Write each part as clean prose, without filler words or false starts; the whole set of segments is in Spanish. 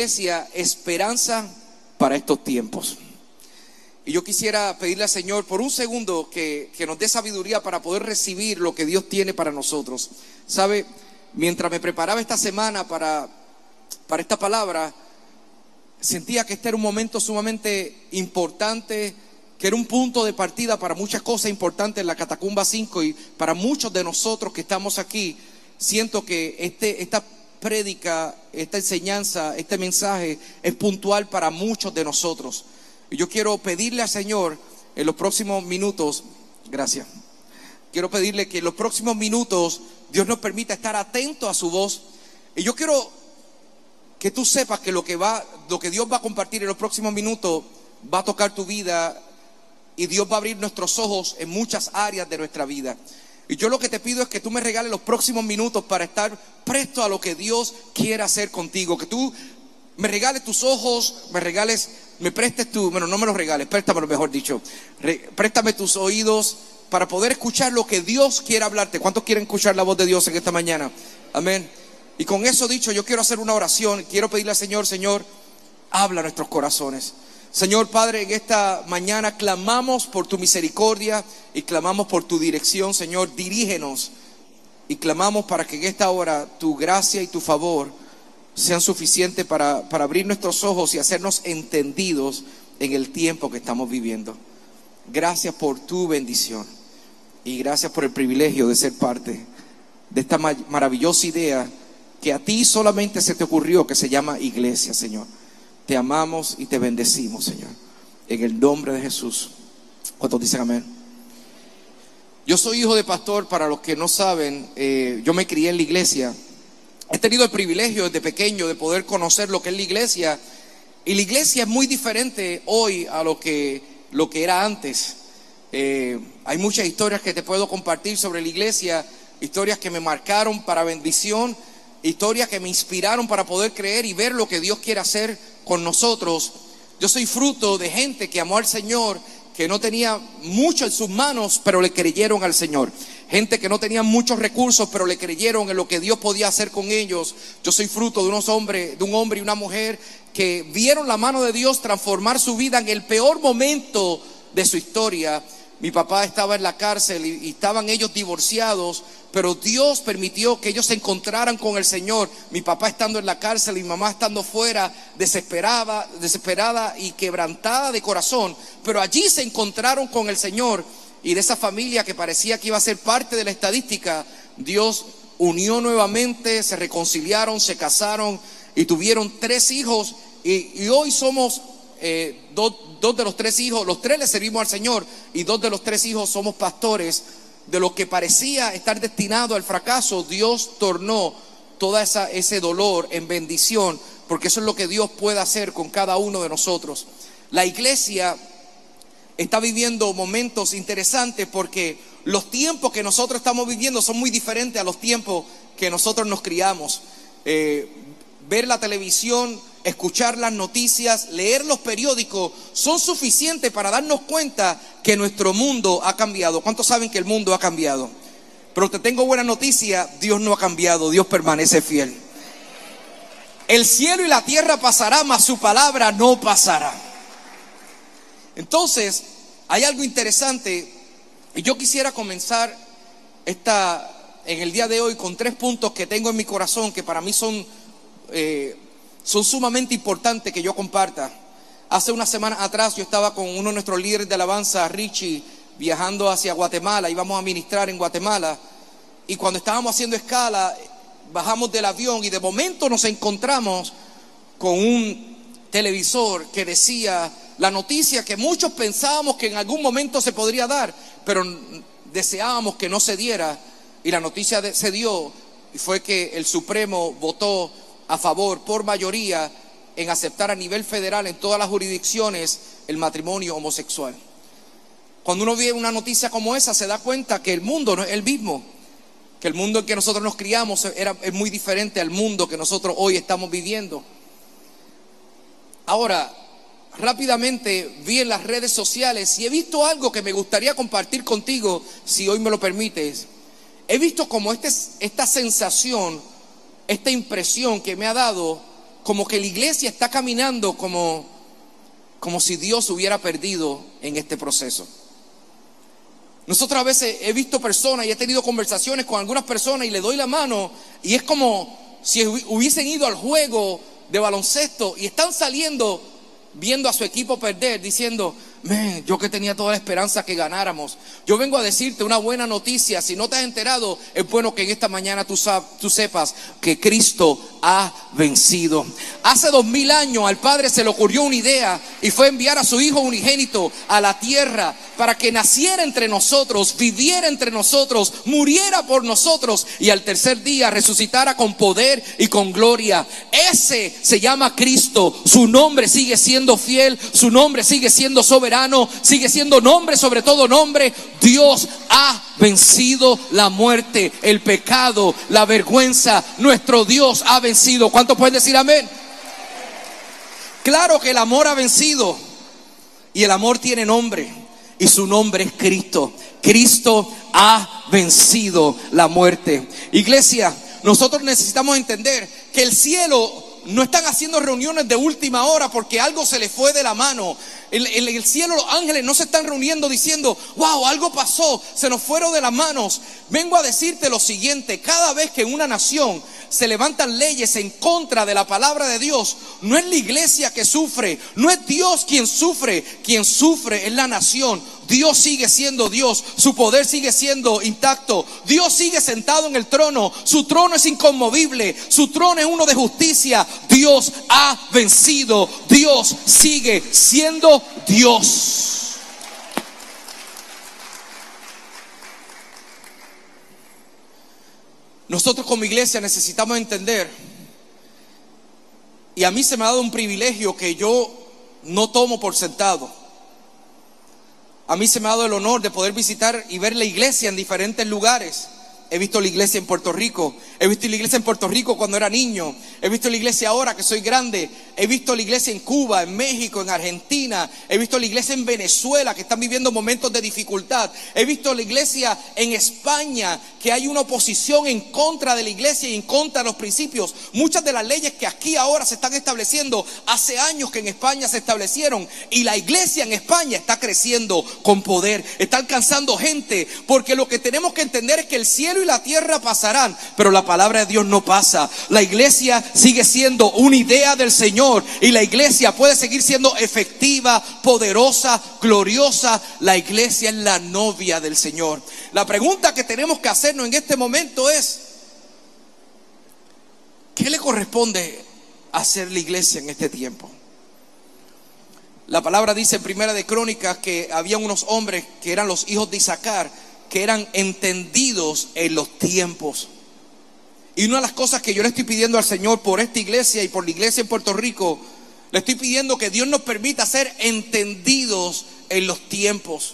iglesia, esperanza para estos tiempos. Y yo quisiera pedirle al Señor por un segundo que nos dé sabiduría para poder recibir lo que Dios tiene para nosotros. ¿Sabe? Mientras me preparaba esta semana para esta palabra, sentía que este era un momento sumamente importante, que era un punto de partida para muchas cosas importantes en la Catacumba 5, y para muchos de nosotros que estamos aquí, siento que esta prédica, esta enseñanza, este mensaje es puntual para muchos de nosotros. Y yo quiero pedirle al Señor en los próximos minutos, gracias, quiero pedirle que en los próximos minutos Dios nos permita estar atentos a su voz. Y yo quiero que tú sepas que lo que Dios va a compartir en los próximos minutos va a tocar tu vida, y Dios va a abrir nuestros ojos en muchas áreas de nuestra vida. Y yo lo que te pido es que tú me regales los próximos minutos para estar presto a lo que Dios quiere hacer contigo. Que tú me regales tus ojos, me prestes bueno, no me los regales, préstamelo, mejor dicho. Préstame tus oídos para poder escuchar lo que Dios quiere hablarte. ¿Cuántos quieren escuchar la voz de Dios en esta mañana? Amén. Y con eso dicho, yo quiero hacer una oración. Quiero pedirle al Señor, Señor, habla a nuestros corazones. Señor Padre, en esta mañana clamamos por tu misericordia y clamamos por tu dirección. Señor, dirígenos, y clamamos para que en esta hora tu gracia y tu favor sean suficientes para abrir nuestros ojos y hacernos entendidos en el tiempo que estamos viviendo. Gracias por tu bendición y gracias por el privilegio de ser parte de esta maravillosa idea que a ti solamente se te ocurrió, que se llama iglesia, Señor. Te amamos y te bendecimos, Señor, en el nombre de Jesús. ¿Cuántos dicen amén? Yo soy hijo de pastor. Para los que no saben, yo me crié en la iglesia. He tenido el privilegio desde pequeño de poder conocer lo que es la iglesia. Y la iglesia es muy diferente hoy a lo que era antes. Hay muchas historias que te puedo compartir sobre la iglesia, historias que me marcaron para bendición, historias que me inspiraron para poder creer y ver lo que Dios quiere hacer con nosotros. Yo soy fruto de gente que amó al Señor, que no tenía mucho en sus manos, pero le creyeron al Señor. Gente que no tenía muchos recursos, pero le creyeron en lo que Dios podía hacer con ellos. Yo soy fruto de un hombre y una mujer que vieron la mano de Dios transformar su vida en el peor momento de su historia. Mi papá estaba en la cárcel y estaban ellos divorciados, pero Dios permitió que ellos se encontraran con el Señor. Mi papá estando en la cárcel y mi mamá estando fuera, desesperada y quebrantada de corazón, pero allí se encontraron con el Señor. Y de esa familia que parecía que iba a ser parte de la estadística, Dios unió nuevamente, se reconciliaron, se casaron y tuvieron 3 hijos. Y hoy somos dos de los 3 hijos, los 3 le servimos al Señor, y 2 de los 3 hijos somos pastores. De lo que parecía estar destinado al fracaso, Dios tornó todo ese dolor en bendición, porque eso es lo que Dios puede hacer con cada uno de nosotros. La iglesia está viviendo momentos interesantes porque los tiempos que nosotros estamos viviendo son muy diferentes a los tiempos que nosotros nos criamos. Ver la televisión, escuchar las noticias, leer los periódicos son suficientes para darnos cuenta que nuestro mundo ha cambiado. ¿Cuántos saben que el mundo ha cambiado? Pero te tengo buena noticia: Dios no ha cambiado, Dios permanece fiel. El cielo y la tierra pasará, mas su palabra no pasará. Entonces, hay algo interesante, y yo quisiera comenzar en el día de hoy con 3 puntos que tengo en mi corazón, que para mí son sumamente importantes que yo comparta. Hace unas semanas atrás yo estaba con uno de nuestros líderes de alabanza, Richie, viajando hacia Guatemala. Íbamos a ministrar en Guatemala, y cuando estábamos haciendo escala, bajamos del avión y de momento nos encontramos con un televisor que decía la noticia que muchos pensábamos que en algún momento se podría dar, pero deseábamos que no se diera, y la noticia se dio, y fue que el Supremo votó a favor por mayoría en aceptar a nivel federal en todas las jurisdicciones el matrimonio homosexual. Cuando uno ve una noticia como esa, se da cuenta que el mundo no es el mismo, que el mundo en que nosotros nos criamos es muy diferente al mundo que nosotros hoy estamos viviendo. Ahora, rápidamente vi en las redes sociales y he visto algo que me gustaría compartir contigo, si hoy me lo permites. He visto como esta sensación, esta impresión que me ha dado como que la iglesia está caminando como si Dios hubiera perdido en este proceso. Nosotros a veces he visto personas y he tenido conversaciones con algunas personas y le doy la mano y es como si hubiesen ido al juego de baloncesto y están saliendo viendo a su equipo perder, diciendo: "Man, yo que tenía toda la esperanza que ganáramos". Yo vengo a decirte una buena noticia. Si no te has enterado, es bueno que en esta mañana tú sepas que Cristo ha vencido. Hace 2000 años al Padre se le ocurrió una idea y fue enviar a su Hijo unigénito a la tierra para que naciera entre nosotros, viviera entre nosotros, muriera por nosotros y al tercer día resucitara con poder y con gloria. Ese se llama Cristo. Su nombre sigue siendo fiel, su nombre sigue siendo soberano, sigue siendo nombre sobre todo nombre. Dios ha vencido la muerte, el pecado, la vergüenza. Nuestro Dios ha vencido. ¿Cuántos pueden decir amén? Claro que el amor ha vencido y el amor tiene nombre y su nombre es Cristo. Cristo ha vencido la muerte. Iglesia, nosotros necesitamos entender que el cielo no están haciendo reuniones de última hora porque algo se les fue de la mano. En el cielo los ángeles no se están reuniendo diciendo: "Wow, algo pasó, se nos fueron de las manos". Vengo a decirte lo siguiente: cada vez que en una nación se levantan leyes en contra de la palabra de Dios, no es la iglesia que sufre, no es Dios quien sufre es la nación. Dios sigue siendo Dios, su poder sigue siendo intacto, Dios sigue sentado en el trono, su trono es inconmovible, su trono es uno de justicia. Dios ha vencido, Dios sigue siendo Dios. Nosotros como iglesia necesitamos entender, y a mí se me ha dado un privilegio que yo no tomo por sentado. A mí se me ha dado el honor de poder visitar y ver la iglesia en diferentes lugares. He visto la iglesia en Puerto Rico, he visto la iglesia en Puerto Rico cuando era niño, he visto la iglesia ahora que soy grande, he visto la iglesia en Cuba, en México, en Argentina, he visto la iglesia en Venezuela que están viviendo momentos de dificultad, he visto la iglesia en España que hay una oposición en contra de la iglesia y en contra de los principios. Muchas de las leyes que aquí ahora se están estableciendo, hace años que en España se establecieron, y la iglesia en España está creciendo con poder, está alcanzando gente, porque lo que tenemos que entender es que el cielo y la tierra pasarán, pero la palabra de Dios no pasa. La iglesia sigue siendo una idea del Señor y la iglesia puede seguir siendo efectiva, poderosa, gloriosa. La iglesia es la novia del Señor. La pregunta que tenemos que hacernos en este momento es: ¿qué le corresponde hacer la iglesia en este tiempo? La palabra dice en Primera de Crónicas que había unos hombres que eran los hijos de Isaacar, que eran entendidos en los tiempos. Y una de las cosas que yo le estoy pidiendo al Señor por esta iglesia y por la iglesia en Puerto Rico, le estoy pidiendo que Dios nos permita ser entendidos en los tiempos.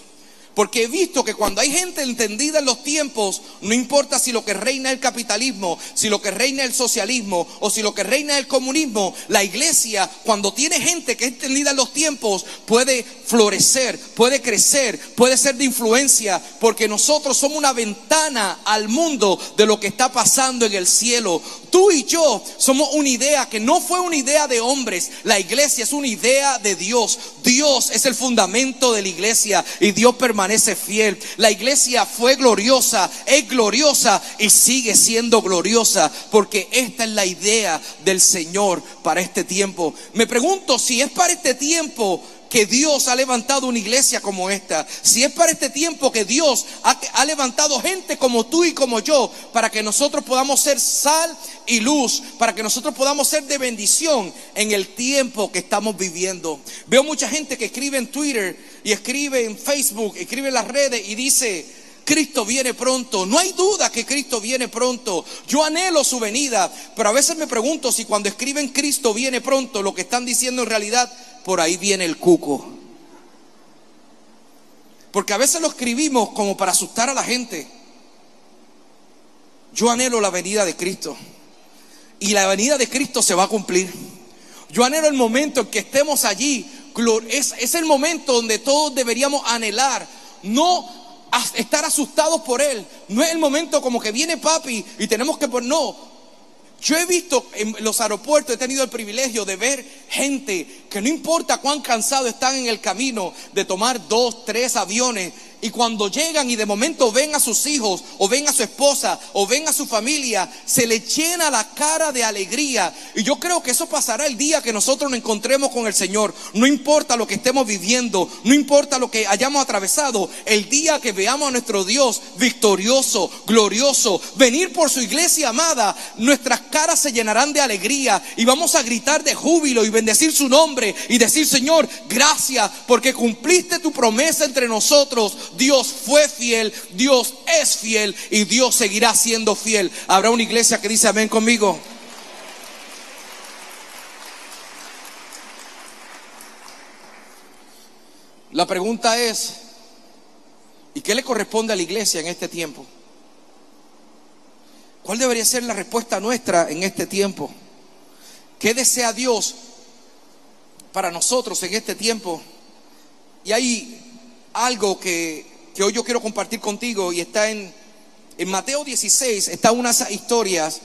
Porque he visto que cuando hay gente entendida en los tiempos, no importa si lo que reina es el capitalismo, si lo que reina es el socialismo o si lo que reina es el comunismo, la iglesia, cuando tiene gente que es entendida en los tiempos, puede florecer, puede crecer, puede ser de influencia, porque nosotros somos una ventana al mundo de lo que está pasando en el cielo. Tú y yo somos una idea que no fue una idea de hombres. La iglesia es una idea de Dios. Dios es el fundamento de la iglesia y Dios permanece fiel. La iglesia fue gloriosa, es gloriosa y sigue siendo gloriosa, porque esta es la idea del Señor para este tiempo. Me pregunto si es para este tiempo que Dios ha levantado una iglesia como esta, si es para este tiempo que Dios ha levantado gente como tú y como yo, para que nosotros podamos ser sal y luz, para que nosotros podamos ser de bendición en el tiempo que estamos viviendo. Veo mucha gente que escribe en Twitter y escribe en Facebook, escribe en las redes y dice: Cristo viene pronto. No hay duda que Cristo viene pronto. Yo anhelo su venida, pero a veces me pregunto si cuando escriben Cristo viene pronto, lo que están diciendo en realidad: por ahí viene el cuco. Porque a veces lo escribimos como para asustar a la gente. Yo anhelo la venida de Cristo, y la venida de Cristo se va a cumplir. Yo anhelo el momento en que estemos allí. Es el momento donde todos deberíamos anhelar, no estar asustados por Él. No es el momento como que viene papi y tenemos que no. Yo he visto en los aeropuertos, he tenido el privilegio de ver gente que no importa cuán cansados están en el camino de tomar 2, 3 aviones, y cuando llegan y de momento ven a sus hijos o ven a su esposa o ven a su familia, se les llena la cara de alegría. Y yo creo que eso pasará el día que nosotros nos encontremos con el Señor. No importa lo que estemos viviendo, no importa lo que hayamos atravesado, el día que veamos a nuestro Dios victorioso, glorioso, venir por su iglesia amada, nuestras caras se llenarán de alegría y vamos a gritar de júbilo y bendecir su nombre y decir: Señor, gracias porque cumpliste tu promesa entre nosotros. Dios fue fiel, Dios es fiel y Dios seguirá siendo fiel. ¿Habrá una iglesia que dice amén conmigo? La pregunta es: ¿y qué le corresponde a la iglesia en este tiempo? ¿Cuál debería ser la respuesta nuestra en este tiempo? ¿Qué desea Dios para nosotros en este tiempo? Y hay algo que hoy yo quiero compartir contigo, y está en Mateo 16, está unas historias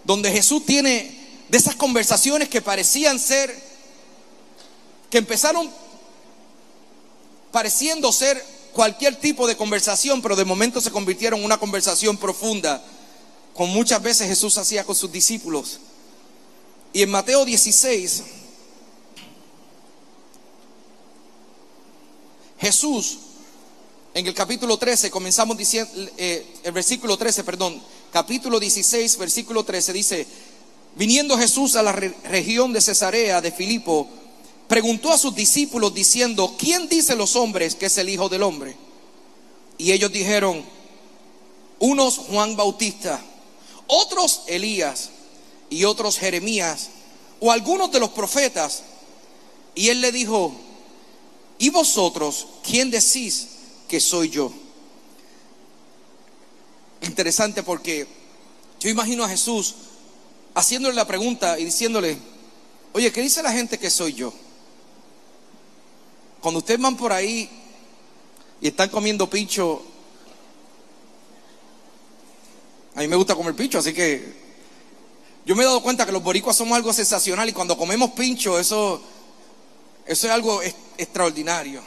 donde Jesús tiene de esas conversaciones que parecían ser, que empezaron pareciendo ser cualquier tipo de conversación, pero de momento se convirtieron en una conversación profunda, como muchas veces Jesús hacía con sus discípulos. Y en Mateo 16, Jesús, en el capítulo 13, comenzamos diciendo, el versículo 13, perdón, capítulo 16, versículo 13, dice: viniendo Jesús a la región de Cesarea de Filipo, preguntó a sus discípulos diciendo: ¿quién dicen los hombres que es el Hijo del Hombre? Y ellos dijeron: unos Juan Bautista, otros Elías, y otros Jeremías, o algunos de los profetas. Y él le dijo: ¿y vosotros quién decís que soy yo? Interesante, porque yo imagino a Jesús haciéndole la pregunta y diciéndole: oye, ¿qué dice la gente que soy yo? Cuando ustedes van por ahí y están comiendo pincho, a mí me gusta comer pincho, así que yo me he dado cuenta que los boricuas somos algo sensacional, y cuando comemos pincho, eso es algo extraordinario.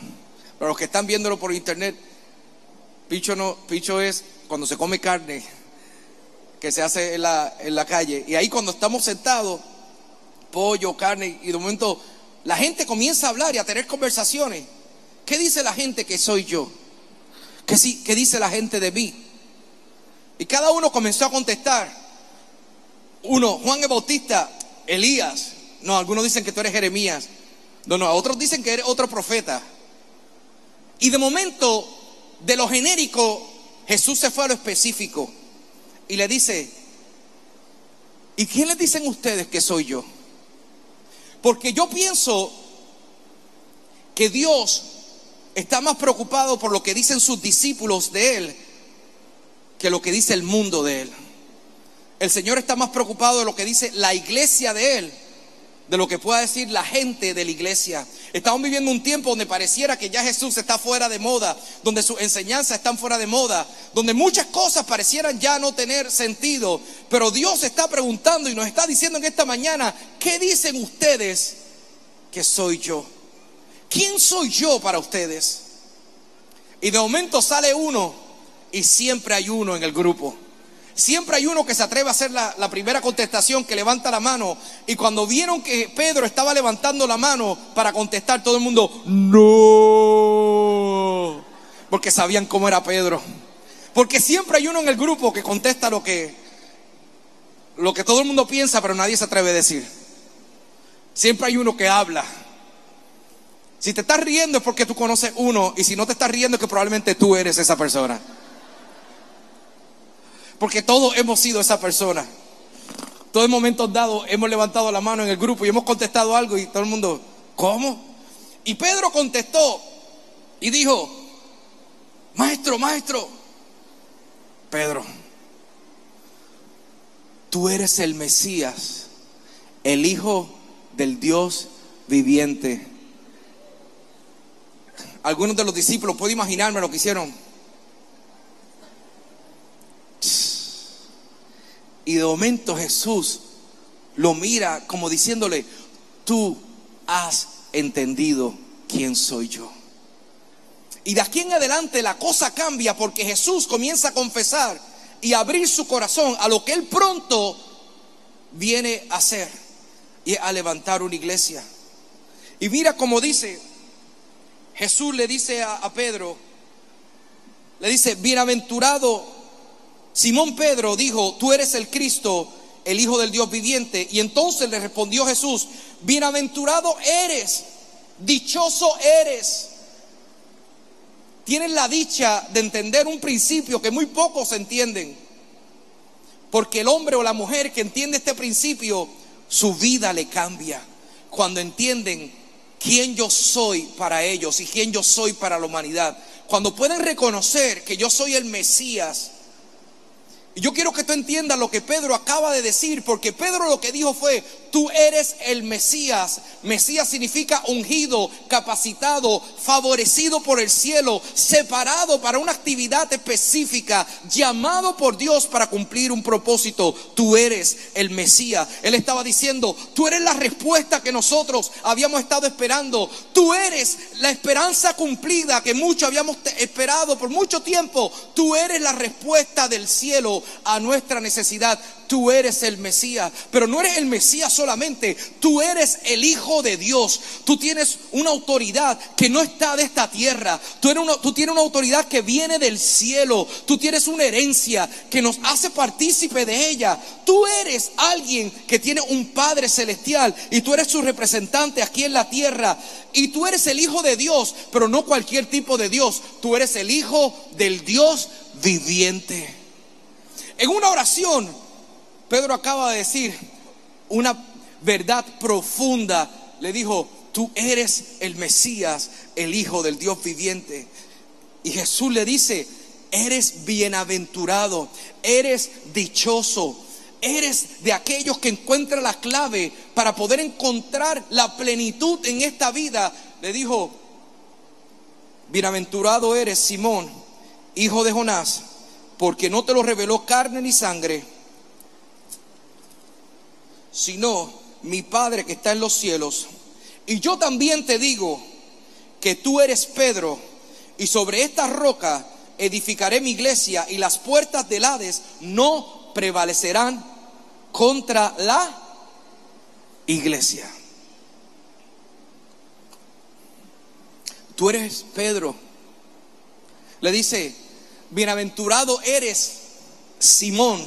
Para los que están viéndolo por internet, pincho es cuando se come carne que se hace en la calle. Y ahí cuando estamos sentados, pollo, carne, y de momento la gente comienza a hablar y a tener conversaciones. ¿Qué dice la gente que soy yo? ¿Qué dice la gente de mí? Y cada uno comenzó a contestar. Uno, Juan el Bautista, Elías. No, algunos dicen que tú eres Jeremías. No, otros dicen que eres otro profeta. Y de momento, de lo genérico, Jesús se fue a lo específico y le dice: ¿y quién les dicen ustedes que soy yo? Porque yo pienso que Dios está más preocupado por lo que dicen sus discípulos de Él que lo que dice el mundo de Él. El Señor está más preocupado de lo que dice la iglesia de Él, de lo que pueda decir la gente de la iglesia. Estamos viviendo un tiempo donde pareciera que ya Jesús está fuera de moda, donde sus enseñanzas están fuera de moda, donde muchas cosas parecieran ya no tener sentido. Pero Dios está preguntando y nos está diciendo en esta mañana: ¿qué dicen ustedes que soy yo? ¿Quién soy yo para ustedes? Y de momento sale uno, y siempre hay uno en el grupo. Siempre hay uno que se atreve a hacer la primera contestación, que levanta la mano. Y cuando vieron que Pedro estaba levantando la mano para contestar, todo el mundo: no, porque sabían cómo era Pedro. Porque siempre hay uno en el grupo que contesta lo que todo el mundo piensa, pero nadie se atreve a decir. Siempre hay uno que habla. Si te estás riendo es porque tú conoces uno, y si no te estás riendo es que probablemente tú eres esa persona. Porque todos hemos sido esa persona. Todos en momentos dados hemos levantado la mano en el grupo y hemos contestado algo, y todo el mundo: ¿cómo? Y Pedro contestó y dijo: maestro, Pedro, tú eres el Mesías, el Hijo del Dios viviente. Algunos de los discípulos, puedo imaginarme lo que hicieron. Y Y de momento Jesús lo mira como diciéndole: tú has entendido quién soy yo. Y de aquí en adelante la cosa cambia, porque Jesús comienza a confesar y a abrir su corazón a lo que Él pronto viene a hacer, y a levantar una iglesia. Y mira cómo dice, Jesús le dice a Pedro, le dice: bienaventurado Simón Pedro, dijo, tú eres el Cristo, el Hijo del Dios viviente. Y entonces le respondió Jesús: bienaventurado eres, dichoso eres. Tienes la dicha de entender un principio que muy pocos entienden, porque el hombre o la mujer que entiende este principio, su vida le cambia cuando entienden quién yo soy para ellos y quién yo soy para la humanidad. Cuando pueden reconocer que yo soy el Mesías. Y yo quiero que tú entiendas lo que Pedro acaba de decir, porque Pedro lo que dijo fue: tú eres el Mesías. Mesías significa ungido, capacitado, favorecido por el cielo, separado para una actividad específica, llamado por Dios para cumplir un propósito. Tú eres el Mesías. Él estaba diciendo: tú eres la respuesta que nosotros habíamos estado esperando. Tú eres la esperanza cumplida que muchos habíamos esperado por mucho tiempo. Tú eres la respuesta del cielo a nuestra necesidad. Tú eres el Mesías, pero no eres el Mesías solamente, tú eres el Hijo de Dios. Tú tienes una autoridad que no está de esta tierra. Tú tienes una autoridad que viene del cielo. Tú tienes una herencia que nos hace partícipe de ella. Tú eres alguien que tiene un Padre celestial y tú eres su representante aquí en la tierra. Y tú eres el Hijo de Dios, pero no cualquier tipo de Dios. Tú eres el Hijo del Dios viviente. En una oración, Pedro acaba de decir una verdad profunda. Le dijo: tú eres el Mesías, el Hijo del Dios viviente. Y Jesús le dice: eres bienaventurado, eres dichoso, eres de aquellos que encuentran la clave para poder encontrar la plenitud en esta vida. Le dijo: bienaventurado eres, Simón, hijo de Jonás, porque no te lo reveló carne ni sangre, sino mi Padre que está en los cielos. Y yo también te digo que tú eres Pedro, y sobre esta roca edificaré mi iglesia, y las puertas del Hades no prevalecerán contra la iglesia. Tú eres Pedro. Le dice: bienaventurado eres, Simón,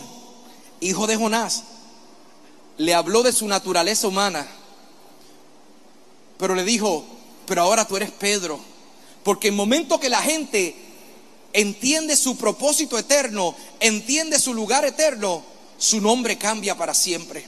hijo de Jonás. Le habló de su naturaleza humana, pero le dijo: pero ahora tú eres Pedro. Porque en el momento que la gente entiende su propósito eterno, entiende su lugar eterno, su nombre cambia para siempre.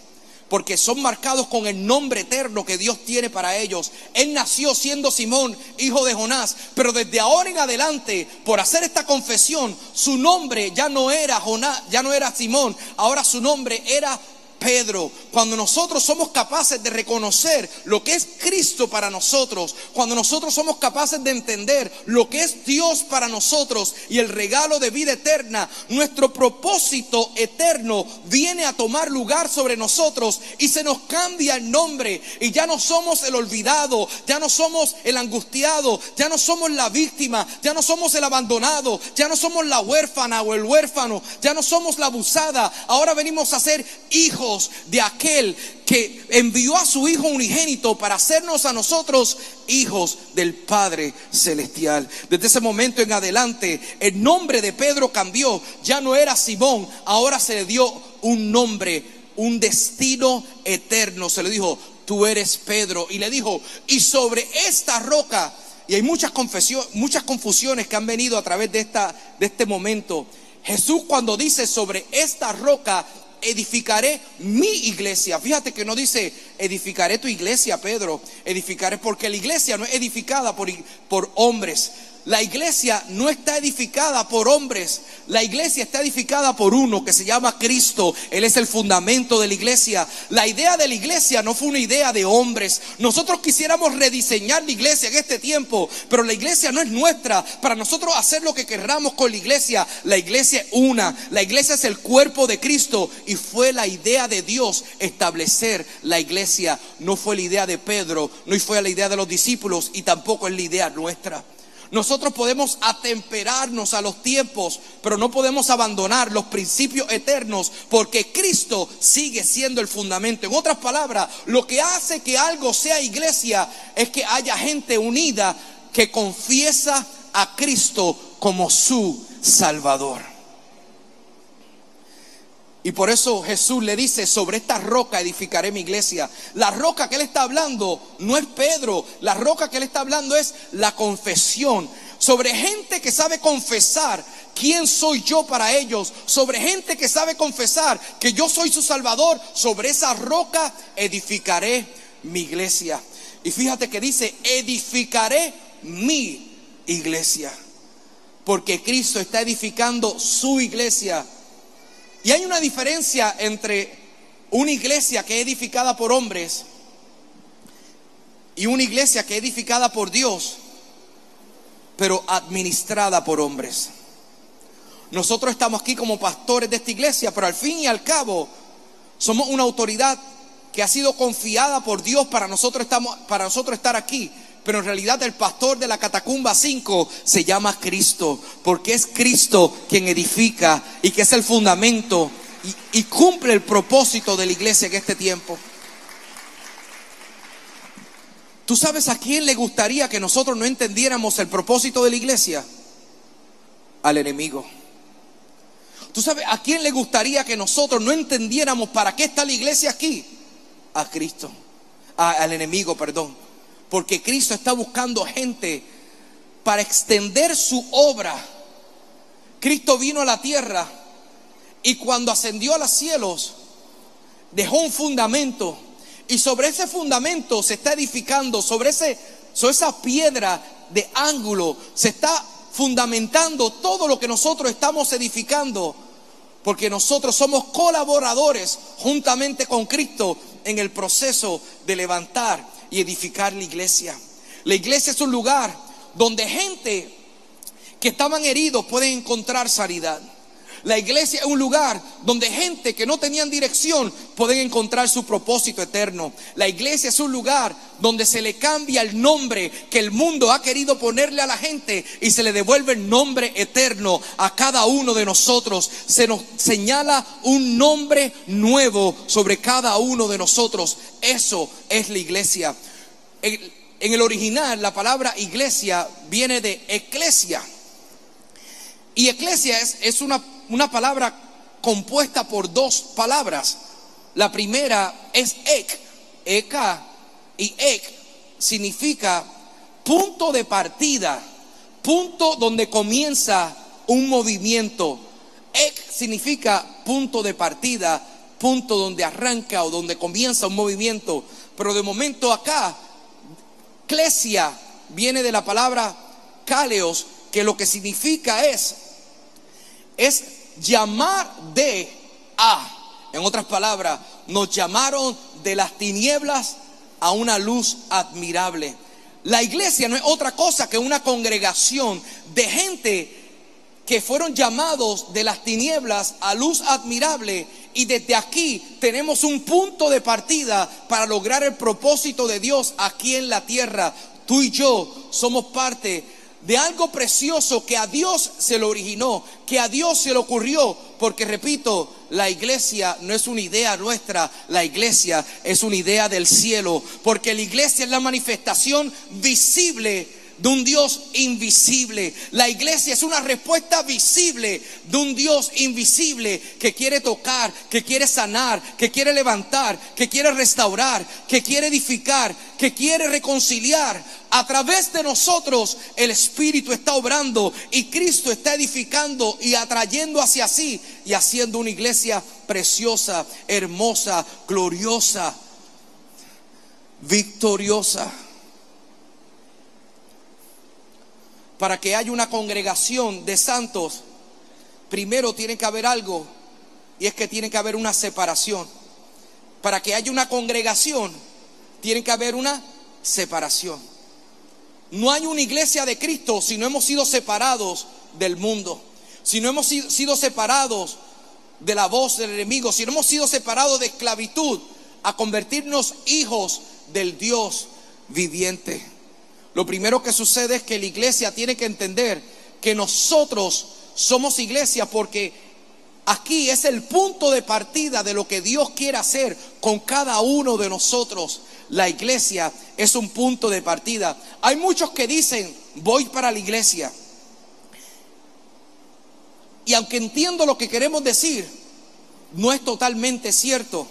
Porque son marcados con el nombre eterno que Dios tiene para ellos. Él nació siendo Simón, hijo de Jonás, pero desde ahora en adelante, por hacer esta confesión, su nombre ya no era Jonás, ya no era Simón, ahora su nombre era Pedro. Cuando nosotros somos capaces de reconocer lo que es Cristo para nosotros, cuando nosotros somos capaces de entender lo que es Dios para nosotros y el regalo de vida eterna, nuestro propósito eterno viene a tomar lugar sobre nosotros y se nos cambia el nombre. Y ya no somos el olvidado, ya no somos el angustiado, ya no somos la víctima, ya no somos el abandonado, ya no somos la huérfana o el huérfano, ya no somos la abusada. Ahora venimos a ser hijos de aquel que envió a su Hijo unigénito para hacernos a nosotros hijos del Padre celestial. Desde ese momento en adelante, el nombre de Pedro cambió. Ya no era Simón, ahora se le dio un nombre, un destino eterno. Se le dijo: tú eres Pedro. Y le dijo: y sobre esta roca. Y hay muchas confusiones que han venido a través de este momento. Jesús, cuando dice sobre esta roca edificaré mi iglesia, fíjate que no dice edificaré tu iglesia, Pedro. Edificaré, porque la iglesia no es edificada por hombres. la iglesia no está edificada por hombres. La iglesia está edificada por uno que se llama Cristo. Él es el fundamento de la iglesia. La idea de la iglesia no fue una idea de hombres. Nosotros quisiéramos rediseñar la iglesia en este tiempo, pero la iglesia no es nuestra para nosotros hacer lo que querramos con la iglesia. La iglesia es una. La iglesia es el cuerpo de Cristo, y fue la idea de Dios establecer la iglesia. No fue la idea de Pedro, no fue la idea de los discípulos, y tampoco es la idea nuestra. Nosotros podemos atemperarnos a los tiempos, pero no podemos abandonar los principios eternos, porque Cristo sigue siendo el fundamento. En otras palabras, lo que hace que algo sea iglesia es que haya gente unida que confiesa a Cristo como su Salvador. Y por eso Jesús le dice: sobre esta roca edificaré mi iglesia. La roca que él está hablando no es Pedro. La roca que él está hablando es la confesión. Sobre gente que sabe confesar quién soy yo para ellos. Sobre gente que sabe confesar que yo soy su Salvador. Sobre esa roca edificaré mi iglesia. Y fíjate que dice: edificaré mi iglesia. Porque Cristo está edificando su iglesia. Y hay una diferencia entre una iglesia que es edificada por hombres y una iglesia que es edificada por Dios, pero administrada por hombres. Nosotros estamos aquí como pastores de esta iglesia, pero al fin y al cabo somos una autoridad que ha sido confiada por Dios para nosotros estar aquí. Pero en realidad el pastor de la Catacumba 5 se llama Cristo, porque es Cristo quien edifica y que es el fundamento y cumple el propósito de la iglesia en este tiempo. ¿Tú sabes a quién le gustaría que nosotros no entendiéramos el propósito de la iglesia? Al enemigo. ¿Tú sabes a quién le gustaría que nosotros no entendiéramos para qué está la iglesia aquí? A Cristo, al enemigo, perdón. Porque Cristo está buscando gente para extender su obra. Cristo vino a la tierra y cuando ascendió a los cielos dejó un fundamento, y sobre ese fundamento se está edificando, sobre esa piedra de ángulo se está fundamentando todo lo que nosotros estamos edificando, porque nosotros somos colaboradores juntamente con Cristo en el proceso de levantar y edificar la iglesia. La iglesia es un lugar donde gente que estaban heridos pueden encontrar sanidad. La iglesia es un lugar donde gente que no tenían dirección pueden encontrar su propósito eterno. La iglesia es un lugar donde se le cambia el nombre que el mundo ha querido ponerle a la gente y se le devuelve el nombre eterno a cada uno de nosotros. Se nos señala un nombre nuevo sobre cada uno de nosotros. Eso es la iglesia. En el original la palabra iglesia viene de eclesia. Y eclesia es una palabra compuesta por dos palabras. La primera es eka, y ek significa punto de partida, punto donde comienza un movimiento. Ek significa punto de partida, punto donde arranca o donde comienza un movimiento. Pero de momento acá, eclesia viene de la palabra kaleos, que lo que significa es llamar de a. En otras palabras, nos llamaron de las tinieblas a una luz admirable. La iglesia no es otra cosa que una congregación de gente que fueron llamados de las tinieblas a luz admirable, y desde aquí tenemos un punto de partida para lograr el propósito de Dios aquí en la tierra. Tú y yo somos parte de algo precioso que a Dios se lo originó, que a Dios se le ocurrió, porque repito, la iglesia no es una idea nuestra, la iglesia es una idea del cielo, porque la iglesia es la manifestación visible de un Dios invisible. La iglesia es una respuesta visible de un Dios invisible que quiere tocar, que quiere sanar, que quiere levantar, que quiere restaurar, que quiere edificar, que quiere reconciliar. A través de nosotros el Espíritu está obrando y Cristo está edificando y atrayendo hacia sí y haciendo una iglesia preciosa, hermosa, gloriosa, victoriosa. para que haya una congregación de santos, primero tiene que haber algo, y es que tiene que haber una separación. Para que haya una congregación, tiene que haber una separación. No hay una iglesia de Cristo si no hemos sido separados del mundo, si no hemos sido separados de la voz del enemigo, si no hemos sido separados de esclavitud a convertirnos hijos del Dios viviente. Lo primero que sucede es que la iglesia tiene que entender que nosotros somos iglesia, porque aquí es el punto de partida de lo que Dios quiere hacer con cada uno de nosotros. La iglesia es un punto de partida. Hay muchos que dicen, voy para la iglesia. Y aunque entiendo lo que queremos decir, no es totalmente cierto.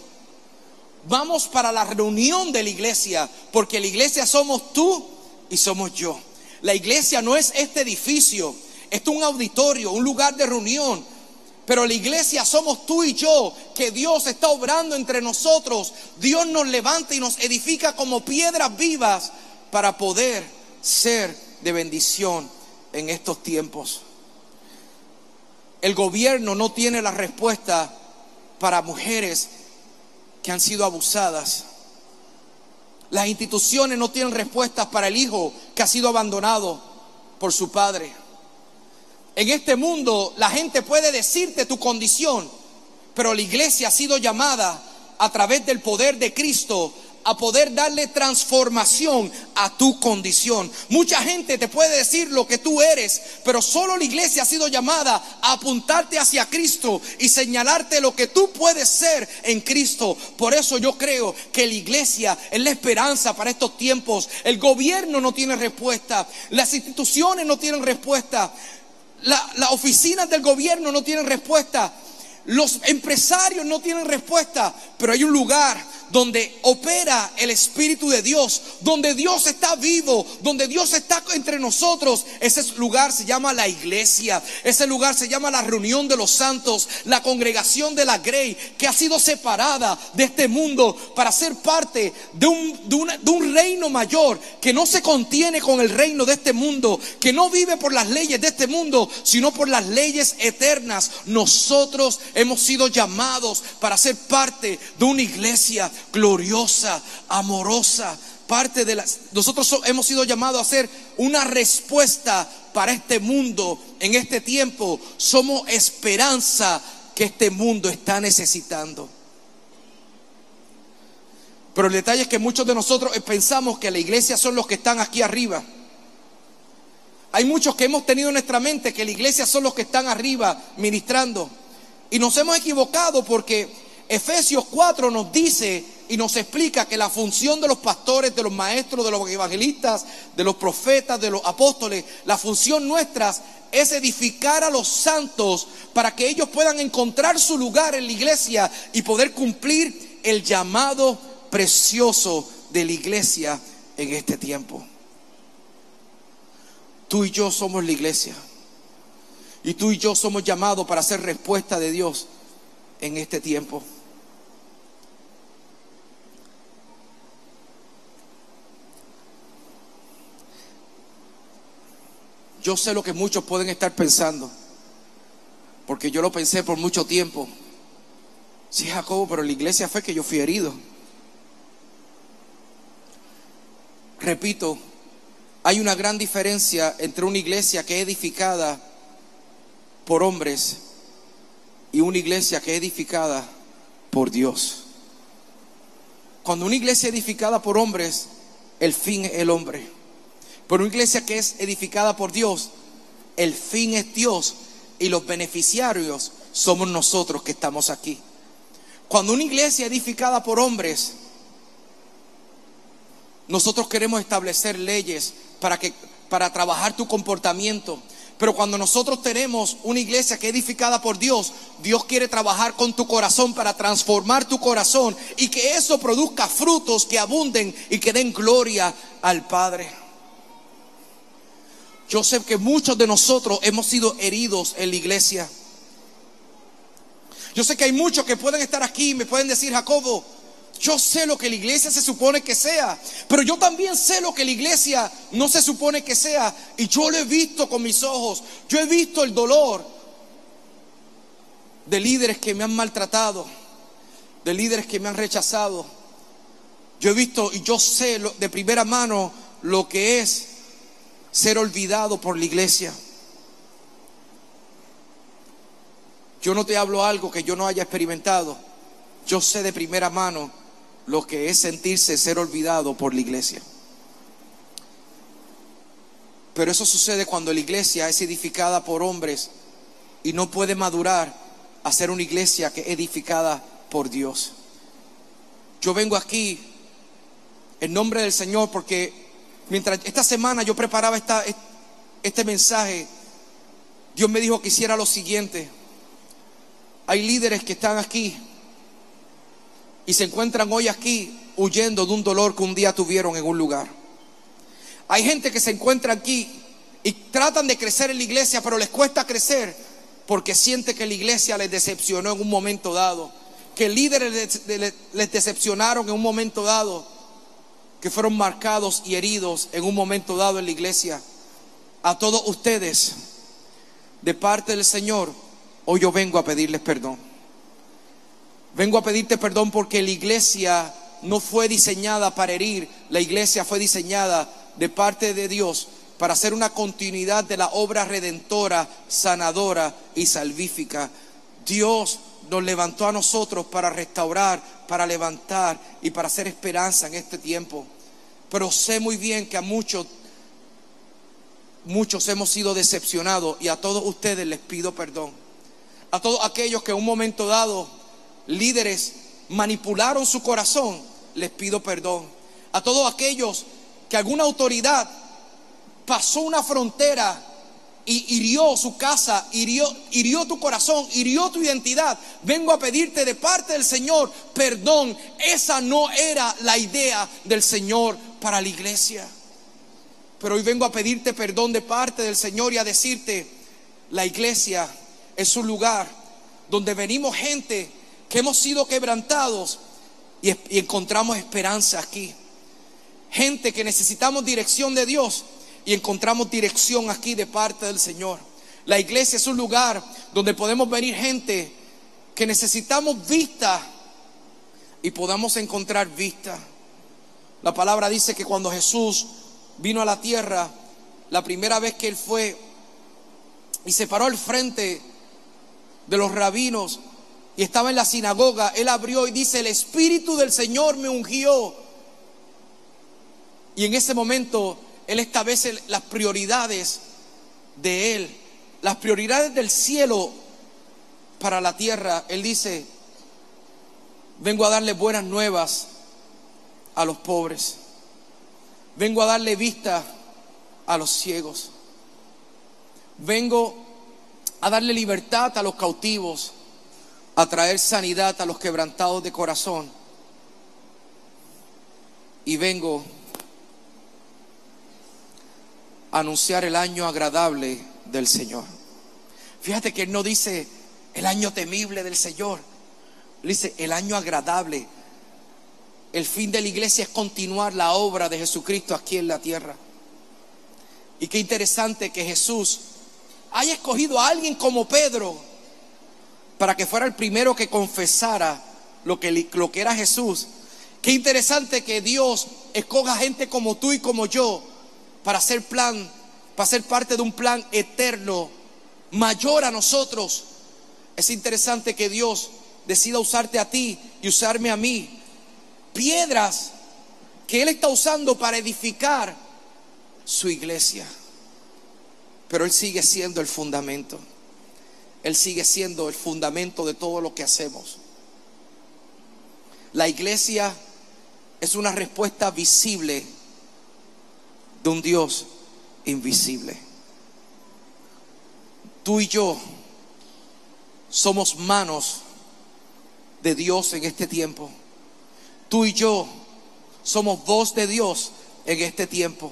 Vamos para la reunión de la iglesia, porque la iglesia somos tú y somos yo. La iglesia no es este edificio, es un auditorio, un lugar de reunión. Pero la iglesia somos tú y yo, que Dios está obrando entre nosotros. Dios nos levanta y nos edifica como piedras vivas para poder ser de bendición en estos tiempos. El gobierno no tiene la respuesta para mujeres que han sido abusadas. Las instituciones no tienen respuestas para el hijo que ha sido abandonado por su padre. En este mundo la gente puede decirte tu condición, pero la iglesia ha sido llamada a través del poder de Cristo a poder darle transformación a tu condición. Mucha gente te puede decir lo que tú eres, pero solo la iglesia ha sido llamada a apuntarte hacia Cristo y señalarte lo que tú puedes ser en Cristo. Por eso yo creo que la iglesia es la esperanza para estos tiempos. El gobierno no tiene respuesta, las instituciones no tienen respuesta, las oficinas del gobierno no tienen respuesta, los empresarios no tienen respuesta, pero hay un lugar donde opera el Espíritu de Dios, donde Dios está vivo, donde Dios está entre nosotros. Ese lugar se llama la iglesia, ese lugar se llama la reunión de los santos, la congregación de la Grey, que ha sido separada de este mundo para ser parte de un reino mayor, que no se contiene con el reino de este mundo, que no vive por las leyes de este mundo, sino por las leyes eternas. Nosotros hemos sido llamados para ser parte de una iglesia gloriosa, amorosa, nosotros hemos sido llamados a ser una respuesta para este mundo en este tiempo. Somos esperanza que este mundo está necesitando. Pero el detalle es que muchos de nosotros pensamos que la iglesia son los que están aquí arriba. Hay muchos que hemos tenido en nuestra mente que la iglesia son los que están arriba ministrando, y nos hemos equivocado, porque Efesios 4 nos dice y nos explica que la función de los pastores, de los maestros, de los evangelistas, de los profetas, de los apóstoles, la función nuestra es edificar a los santos para que ellos puedan encontrar su lugar en la iglesia y poder cumplir el llamado precioso de la iglesia en este tiempo. Tú y yo somos la iglesia, y tú y yo somos llamados para hacer respuesta de Dios en este tiempo. Yo sé lo que muchos pueden estar pensando, porque yo lo pensé por mucho tiempo. Sí, Jacobo, pero en la iglesia fue que yo fui herido. Repito, hay una gran diferencia entre una iglesia que es edificada por hombres y una iglesia que es edificada por Dios. Cuando una iglesia es edificada por hombres, el fin es el hombre. Pero una iglesia que es edificada por Dios, el fin es Dios, y los beneficiarios somos nosotros que estamos aquí. Cuando una iglesia es edificada por hombres, nosotros queremos establecer leyes para trabajar tu comportamiento. Pero cuando nosotros tenemos una iglesia que es edificada por Dios, Dios quiere trabajar con tu corazón para transformar tu corazón y que eso produzca frutos que abunden y que den gloria al Padre. Yo sé que muchos de nosotros hemos sido heridos en la iglesia. Yo sé que hay muchos que pueden estar aquí y me pueden decir: Jacobo, Yo sé lo que la iglesia se supone que sea, pero yo también sé lo que la iglesia no se supone que sea. Y yo lo he visto con mis ojos. Yo he visto el dolor de líderes que me han maltratado, de líderes que me han rechazado. Yo he visto y yo sé de primera mano lo que es ser olvidado por la iglesia. Yo no te hablo algo que yo no haya experimentado. Yo sé de primera mano lo que es sentirse ser olvidado por la iglesia. Pero eso sucede cuando la iglesia es edificada por hombres y no puede madurar a ser una iglesia que es edificada por Dios. Yo vengo aquí en nombre del Señor porque mientras esta semana yo preparaba este mensaje, Dios me dijo que hiciera lo siguiente. Hay líderes que están aquí y se encuentran hoy aquí huyendo de un dolor que un día tuvieron en un lugar. Hay gente que se encuentra aquí y tratan de crecer en la iglesia, pero les cuesta crecer porque siente que la iglesia les decepcionó en un momento dado, que líderes les decepcionaron en un momento dado, que fueron marcados y heridos en un momento dado en la iglesia. A todos ustedes, de parte del Señor, hoy yo vengo a pedirles perdón. Vengo a pedirte perdón porque la iglesia no fue diseñada para herir. La iglesia fue diseñada de parte de Dios para hacer una continuidad de la obra redentora, sanadora y salvífica. Dios nos levantó a nosotros para restaurar, para levantar y para hacer esperanza en este tiempo. Pero sé muy bien que a muchos hemos sido decepcionados, y a todos ustedes les pido perdón. A todos aquellos que en un momento dado líderes manipularon su corazón, les pido perdón. A todos aquellos que alguna autoridad pasó una frontera y hirió su casa, hirió tu corazón, hirió tu identidad, vengo a pedirte de parte del Señor perdón. Esa no era la idea del Señor para la iglesia. Pero hoy vengo a pedirte perdón de parte del Señor y a decirte: la iglesia es un lugar donde venimos gente que hemos sido quebrantados y encontramos esperanza aquí. Gente que necesitamos dirección de Dios y encontramos dirección aquí de parte del Señor. La iglesia es un lugar donde podemos venir gente que necesitamos vista y podamos encontrar vista. La palabra dice que cuando Jesús vino a la tierra, la primera vez que Él fue y se paró al frente de los rabinos y estaba en la sinagoga, Él abrió y dice: el Espíritu del Señor me ungió. Y en ese momento Él establece las prioridades de Él, las prioridades del cielo para la tierra. Él dice: vengo a darle buenas nuevas a los pobres, vengo a darle vista a los ciegos, vengo a darle libertad a los cautivos, a traer sanidad a los quebrantados de corazón, y vengo a anunciar el año agradable del Señor. Fíjate que Él no dice el año temible del Señor, Él dice el año agradable. El fin de la iglesia es continuar la obra de Jesucristo aquí en la tierra. Y qué interesante que Jesús haya escogido a alguien como Pedro para que fuera el primero que confesara lo que era Jesús. Qué interesante que Dios escoja gente como tú y como yo para ser parte de un plan eterno mayor a nosotros. Es interesante que Dios decida usarte a ti y usarme a mí, piedras que Él está usando para edificar su iglesia. Pero Él sigue siendo el fundamento. Él sigue siendo el fundamento de todo lo que hacemos. La iglesia es una respuesta visible de un Dios invisible. Tú y yo somos manos de Dios en este tiempo. Tú y yo somos voz de Dios en este tiempo.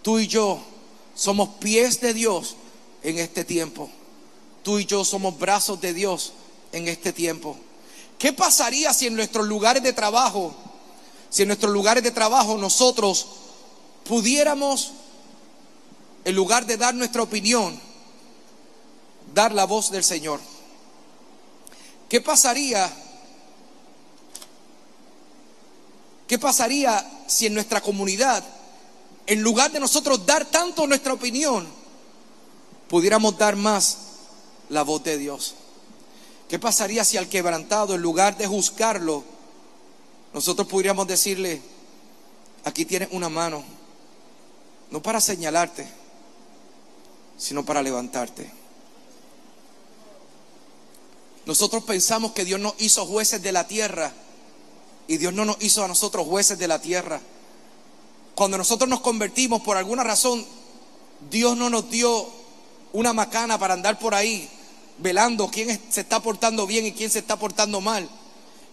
Tú y yo somos pies de Dios en este tiempo. Tú y yo somos brazos de Dios en este tiempo. ¿Qué pasaría si en nuestros lugares de trabajo, nosotros pudiéramos, en lugar de dar nuestra opinión, dar la voz del Señor? ¿Qué pasaría si en nuestra comunidad, en lugar de nosotros dar tanto nuestra opinión, pudiéramos dar más la voz de Dios? ¿Qué pasaría si al quebrantado, en lugar de juzgarlo, nosotros pudiéramos decirle: aquí tienes una mano, no para señalarte, sino para levantarte? Nosotros pensamos que Dios nos hizo jueces de la tierra, y Dios no nos hizo a nosotros jueces de la tierra. Cuando nosotros nos convertimos, por alguna razón, Dios no nos dio una macana para andar por ahí velando quién se está portando bien y quién se está portando mal.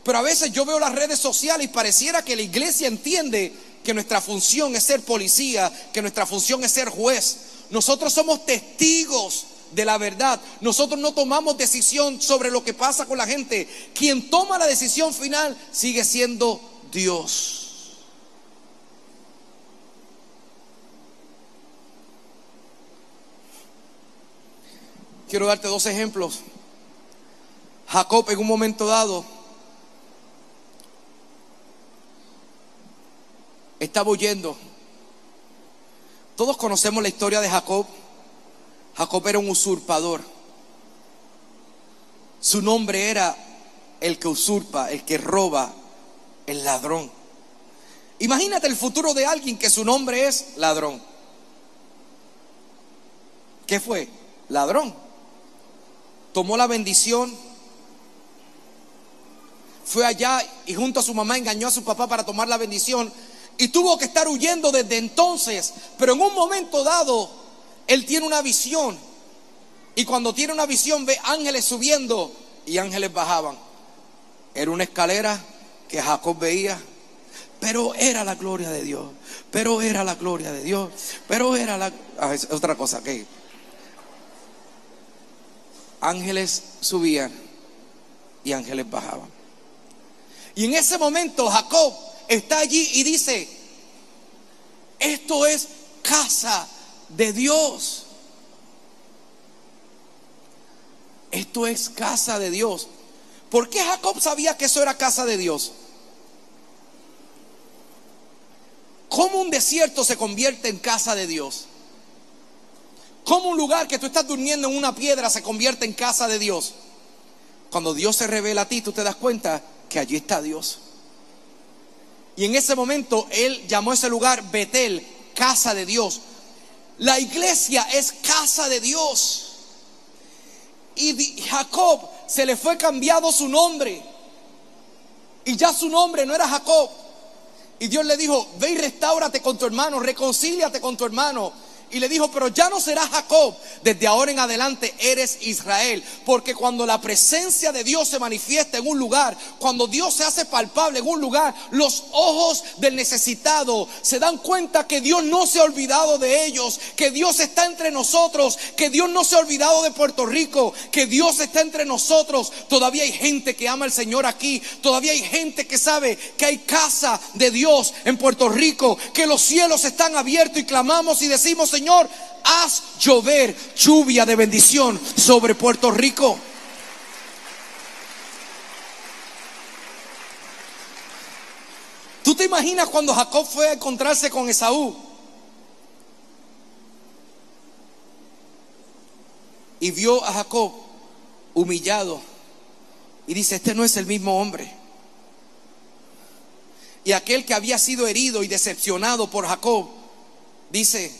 Pero a veces yo veo las redes sociales y pareciera que la iglesia entiende que nuestra función es ser policía, que nuestra función es ser juez. Nosotros somos testigos de la verdad. Nosotros no tomamos decisión sobre lo que pasa con la gente. Quien toma la decisión final sigue siendo Dios. Quiero darte dos ejemplos. Jacob, en un momento dado, estaba huyendo. Todos conocemos la historia de Jacob. Jacob era un usurpador. Su nombre era el que usurpa, el que roba, el ladrón. Imagínate el futuro de alguien que su nombre es ladrón. ¿Qué fue? Ladrón. Tomó la bendición, fue allá y junto a su mamá engañó a su papá para tomar la bendición, y tuvo que estar huyendo desde entonces. Pero en un momento dado él tiene una visión, y cuando tiene una visión ve ángeles subiendo y ángeles bajaban. Era una escalera que Jacob veía, pero era la gloria de Dios, pero era la gloria de Dios, pero era la... es otra cosa que ángeles subían y ángeles bajaban. Y en ese momento Jacob está allí y dice: esto es casa de Dios. Esto es casa de Dios. ¿Por qué Jacob sabía que eso era casa de Dios? ¿Cómo un desierto se convierte en casa de Dios? ¿Cómo un lugar que tú estás durmiendo en una piedra se convierte en casa de Dios? Cuando Dios se revela a ti, tú te das cuenta que allí está Dios. Y en ese momento él llamó a ese lugar Betel, casa de Dios. La iglesia es casa de Dios. Y Jacob se le fue cambiado su nombre, y ya su nombre no era Jacob. Y Dios le dijo: ve y restáurate con tu hermano, reconcíliate con tu hermano. Y le dijo: pero ya no serás Jacob, desde ahora en adelante eres Israel. Porque cuando la presencia de Dios se manifiesta en un lugar, cuando Dios se hace palpable en un lugar, los ojos del necesitado se dan cuenta que Dios no se ha olvidado de ellos, que Dios está entre nosotros, que Dios no se ha olvidado de Puerto Rico, que Dios está entre nosotros. Todavía hay gente que ama al Señor aquí, todavía hay gente que sabe que hay casa de Dios en Puerto Rico, que los cielos están abiertos y clamamos y decimos: Señor, haz llover lluvia de bendición sobre Puerto Rico. ¿Tú te imaginas cuando Jacob fue a encontrarse con Esaú y vio a Jacob humillado y dice: este no es el mismo hombre? Y aquel que había sido herido y decepcionado por Jacob dice: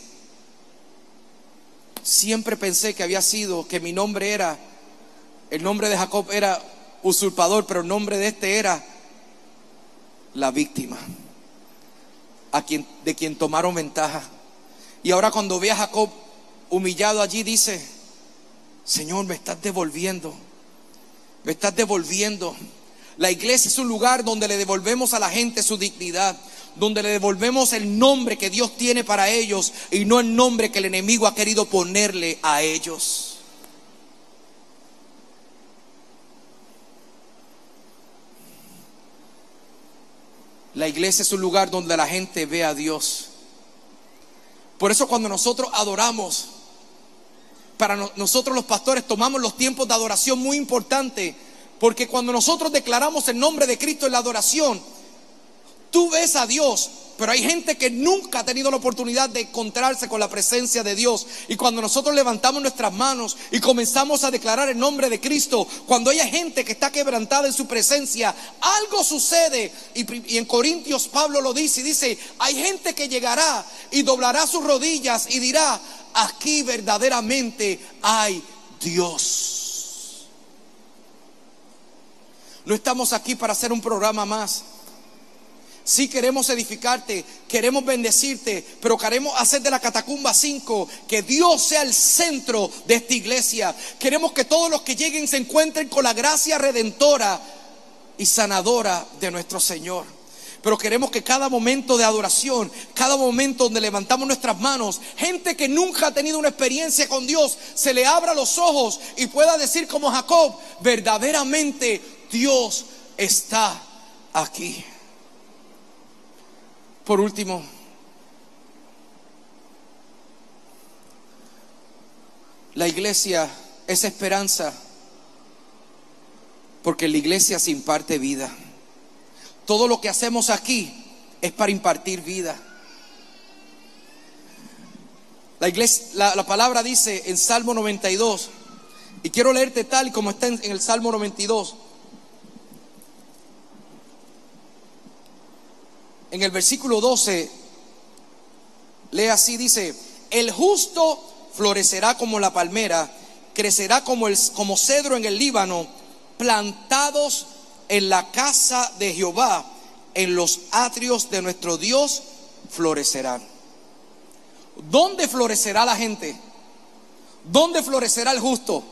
siempre pensé que mi nombre era, el nombre de Jacob era usurpador, pero el nombre de este era la víctima, de quien tomaron ventaja. Y ahora cuando ve a Jacob humillado allí, dice: Señor, me estás devolviendo. La iglesia es un lugar donde le devolvemos a la gente su dignidad, donde le devolvemos el nombre que Dios tiene para ellos y no el nombre que el enemigo ha querido ponerle a ellos. La iglesia es un lugar donde la gente ve a Dios. Por eso cuando nosotros adoramos, nosotros los pastores tomamos los tiempos de adoración muy importante, porque cuando nosotros declaramos el nombre de Cristo en la adoración, tú ves a Dios. Pero hay gente que nunca ha tenido la oportunidad de encontrarse con la presencia de Dios. Y cuando nosotros levantamos nuestras manos y comenzamos a declarar el nombre de Cristo, cuando hay gente que está quebrantada en su presencia, algo sucede. Y en Corintios Pablo lo dice, y dice: hay gente que llegará y doblará sus rodillas y dirá: aquí verdaderamente hay Dios. No estamos aquí para hacer un programa más. Sí, queremos edificarte, queremos bendecirte, pero queremos hacer de la Catacumba 5 que Dios sea el centro de esta iglesia. Queremos que todos los que lleguen se encuentren con la gracia redentora y sanadora de nuestro Señor. Pero queremos que cada momento de adoración, cada momento donde levantamos nuestras manos, gente que nunca ha tenido una experiencia con Dios, se le abra los ojos y pueda decir como Jacob: verdaderamente Dios está aquí. Por último, la iglesia es esperanza, porque en la iglesia se imparte vida. Todo lo que hacemos aquí es para impartir vida. La palabra dice en Salmo 92, y quiero leerte tal y como está en el Salmo 92. En el versículo 12, lee así, dice: el justo florecerá como la palmera, crecerá como cedro en el Líbano, plantados en la casa de Jehová, en los atrios de nuestro Dios florecerán. ¿Dónde florecerá la gente? ¿Dónde florecerá el justo?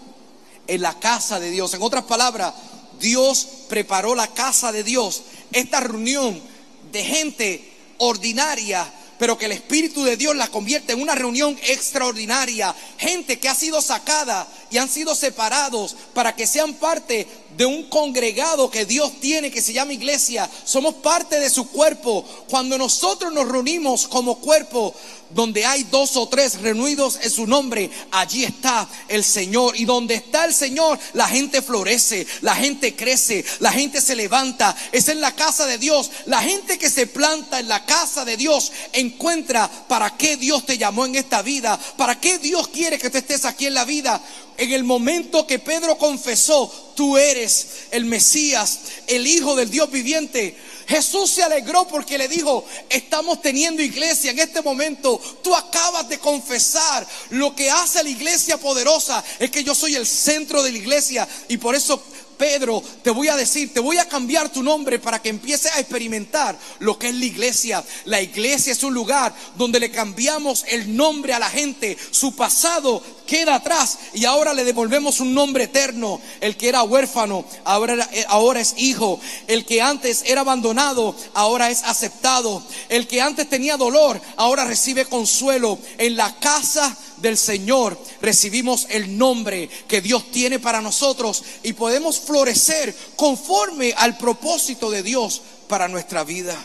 En la casa de Dios. En otras palabras, Dios preparó la casa de Dios, esta reunión de gente ordinaria, pero que el Espíritu de Dios la convierte en una reunión extraordinaria. Gente que ha sido sacada y han sido separados para que sean parte de un congregado que Dios tiene, que se llama iglesia. Somos parte de su cuerpo. Cuando nosotros nos reunimos como cuerpo, donde hay 2 o 3 reunidos en su nombre, allí está el Señor. Y donde está el Señor, la gente florece, la gente crece, la gente se levanta. Es en la casa de Dios. La gente que se planta en la casa de Dios encuentra para qué Dios te llamó en esta vida, para qué Dios quiere que tú estés aquí en la vida. En el momento que Pedro confesó: tú eres el Mesías, el Hijo del Dios viviente, Jesús se alegró porque le dijo: estamos teniendo iglesia en este momento. Tú acabas de confesar. Lo que hace la iglesia poderosa es que yo soy el centro de la iglesia. Y por eso, Pedro, te voy a decir, te voy a cambiar tu nombre para que empieces a experimentar lo que es la iglesia. La iglesia es un lugar donde le cambiamos el nombre a la gente. Su pasado queda atrás y ahora le devolvemos un nombre eterno. El que era huérfano ahora es hijo. El que antes era abandonado ahora es aceptado. El que antes tenía dolor ahora recibe consuelo. En la casa del Señor recibimos el nombre que Dios tiene para nosotros y podemos florecer conforme al propósito de Dios para nuestra vida.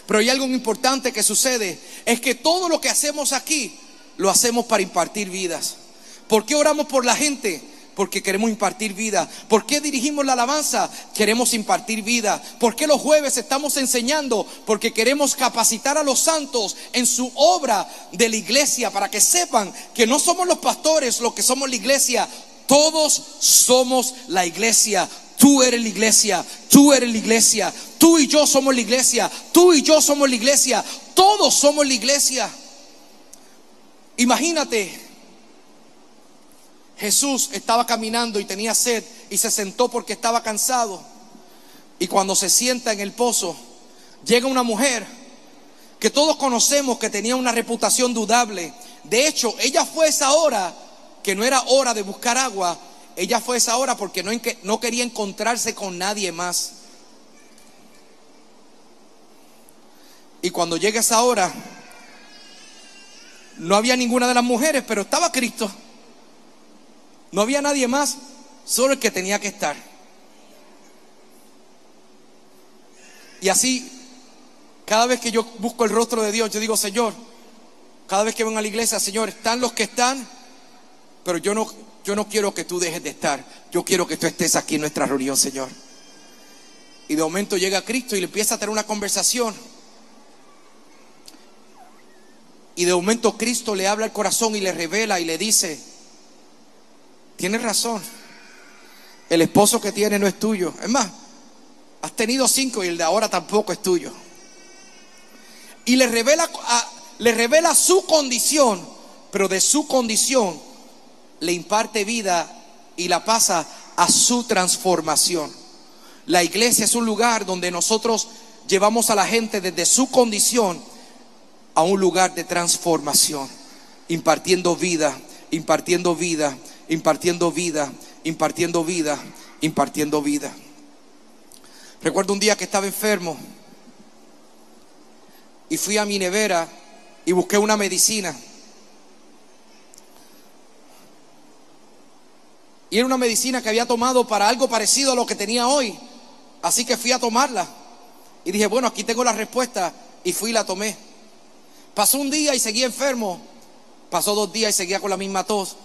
Pero hay algo importante que sucede, es que todo lo que hacemos aquí lo hacemos para impartir vidas. ¿Por qué oramos por la gente? Porque queremos impartir vida. ¿Por qué dirigimos la alabanza? Queremos impartir vida. ¿Por qué los jueves estamos enseñando? Porque queremos capacitar a los santos en su obra de la iglesia, para que sepan que no somos los pastores los que somos la iglesia. Todos somos la iglesia. Tú eres la iglesia, tú eres la iglesia, tú y yo somos la iglesia, tú y yo somos la iglesia, todos somos la iglesia. Imagínate, Jesús estaba caminando y tenía sed y se sentó porque estaba cansado. Y cuando se sienta en el pozo, llega una mujer que todos conocemos que tenía una reputación dudable. De hecho, ella fue esa hora que no era hora de buscar agua. Ella fue esa hora porque no quería encontrarse con nadie más. Y cuando llega esa hora, no había ninguna de las mujeres, pero estaba Cristo. No había nadie más, solo el que tenía que estar. Y así Cada vez que yo busco el rostro de Dios, yo digo, Señor, cada vez que vengo a la iglesia, Señor, están los que están, pero yo no quiero que tú dejes de estar. Yo quiero que tú estés aquí en nuestra reunión, Señor. Y de momento llega Cristo y le empieza a tener una conversación. Y de momento Cristo le habla al corazón y le revela y le dice, tienes razón, el esposo que tienes no es tuyo. Es más, has tenido 5 y el de ahora tampoco es tuyo. Y le revela su condición, pero de su condición le imparte vida y la pasa a su transformación. La iglesia es un lugar donde nosotros llevamos a la gente desde su condición a un lugar de transformación, impartiendo vida, impartiendo vida, impartiendo vida, impartiendo vida, impartiendo vida. Recuerdo un día que estaba enfermo y fui a mi nevera y busqué una medicina. Y era una medicina que había tomado para algo parecido a lo que tenía hoy. Así que fui a tomarla. Y dije, bueno, aquí tengo la respuesta. Y fui y la tomé. Pasó un día y seguía enfermo. Pasó 2 días y seguía con la misma tos.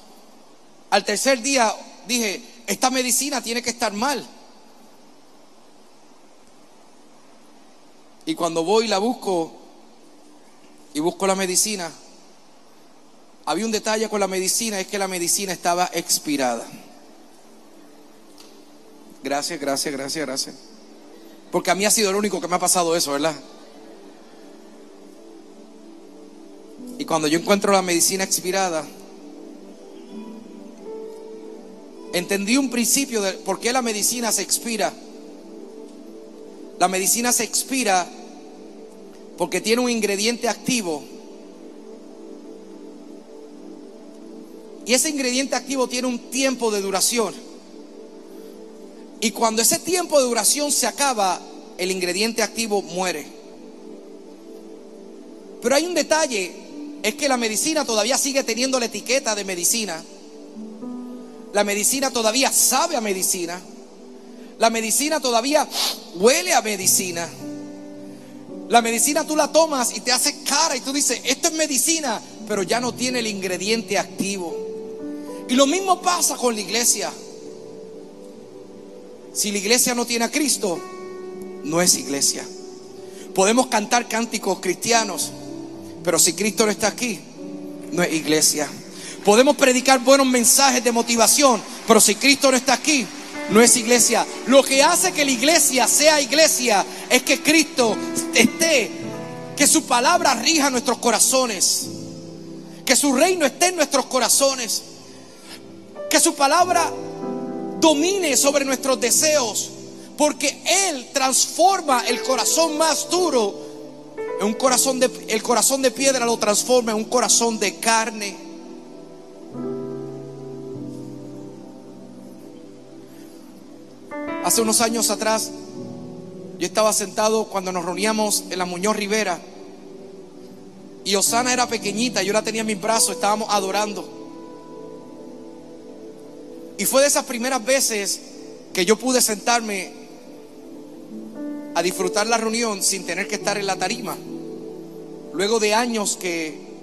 Al tercer día dije, esta medicina tiene que estar mal. Y cuando voy y la busco, y busco la medicina, había un detalle con la medicina, es que la medicina estaba expirada. Gracias. Porque a mí ha sido el único que me ha pasado eso, ¿verdad? Y cuando yo encuentro la medicina expirada, entendí un principio de por qué la medicina se expira. La medicina se expira porque tiene un ingrediente activo. Y ese ingrediente activo tiene un tiempo de duración. Y cuando ese tiempo de duración se acaba, el ingrediente activo muere. Pero hay un detalle, es que la medicina todavía sigue teniendo la etiqueta de medicina. La medicina todavía sabe a medicina. La medicina todavía huele a medicina. La medicina tú la tomas y te hace cara y tú dices, esto es medicina, pero ya no tiene el ingrediente activo. Y lo mismo pasa con la iglesia. Si la iglesia no tiene a Cristo, no es iglesia. Podemos cantar cánticos cristianos, pero si Cristo no está aquí, no es iglesia. Podemos predicar buenos mensajes de motivación, pero si Cristo no está aquí, no es iglesia. Lo que hace que la iglesia sea iglesia es que Cristo esté, que su palabra rija nuestros corazones, que su reino esté en nuestros corazones, que su palabra domine sobre nuestros deseos, porque Él transforma el corazón más duro en un corazón el corazón de piedra lo transforma en un corazón de carne. Hace unos años atrás, yo estaba sentado cuando nos reuníamos en la Muñoz Rivera, y Osana era pequeñita, yo la tenía en mis brazos, estábamos adorando. Y fue de esas primeras veces que yo pude sentarme a disfrutar la reunión sin tener que estar en la tarima. Luego de años